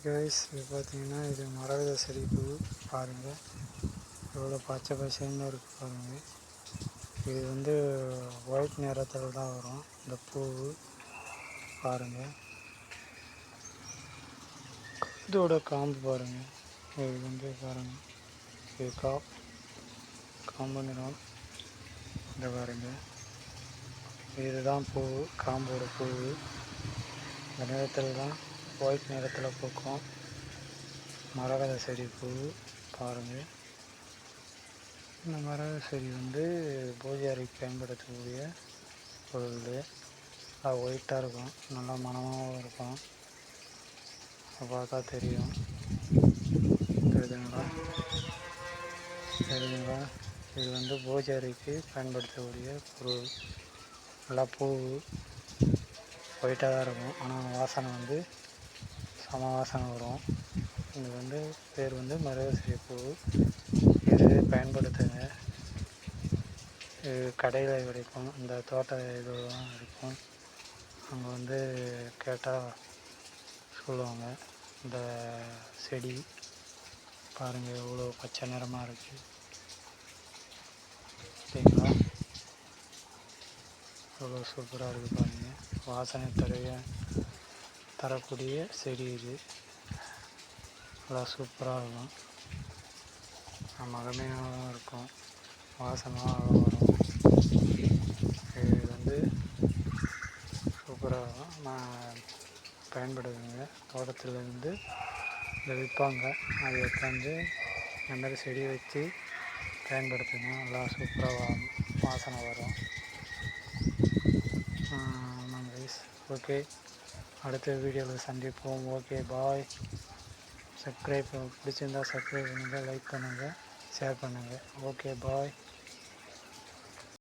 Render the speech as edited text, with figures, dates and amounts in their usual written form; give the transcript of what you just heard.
Guys, இது பார்த்தீங்கன்னா இது மரகத செடி பூ பாருங்கள், எவ்வளோ பச்சை பசேன்னு இருக்குது பாருங்கள். இது வந்து ஒயிட் நிறத்தில் தான் வரும் இந்த பூ பாருங்கள். இதோட காம்பு பாருங்கள், இது வந்து பாருங்கள், இது காம்பு நிறம் இந்த பாருங்கள். இதுதான் பூ, காம்போட பூ. இந்த நிறத்தில் தான் ஒயிட் நிறத்தில் பூக்கும் மரகத செடி பூ பாருங்கள். இந்த மரகத செடி வந்து பூஜை அறைக்கு பயன்படுத்தக்கூடிய பொருள். அது ஒயிட்டாக இருக்கும், நல்லா மணமாகவும் இருக்கும். பார்த்தா தெரியும், தெரியுதுங்களா? இது வந்து பூஜை அறைக்கு பயன்படுத்தக்கூடிய பொருள். நல்லா பூ ஒயிட்டாக தான் இருக்கும், ஆனால் வாசனை வந்து சம வாசனை வரும். இது வந்து பேர் வந்து மரகத செடி பூ. இது பயன்படுத்துங்க. இது கடையில் கிடைக்கும், இந்த தோட்ட இதெல்லாம் இருக்கும். அங்கே வந்து கேட்டால் சொல்லுவாங்க. இந்த செடி பாருங்கள், எவ்வளோ பச்சை நிறமாக இருக்குது சரிங்களா? எவ்வளோ சூப்பராக இருக்குது பாருங்கள். வாசனை தரக்கூடிய செடி இது. நல்லா சூப்பராக இருக்கும், மகமையாகவும் இருக்கும், வாசனையாக வரும். இது வந்து சூப்பராக இருக்கும். நான் பயன்படுத்துங்க. தோட்டத்தில் இருந்து இதை விற்பாங்க, அதை உட்காந்து இந்த மாதிரி செடி வச்சு பயன்படுத்துங்க. நல்லா சூப்பராக வாசனை வரும். ஆமாங்க கைஸ், ஓகே, அடுத்த வீடியோவில் சந்திப்போம். ஓகே, பாய். சப்ஸ்கிரைப் பிடிச்சிருந்தால் சப்ஸ்கிரைப் பண்ணுங்கள், லைக் பண்ணுங்கள், ஷேர் பண்ணுங்கள். ஓகே, பாய்.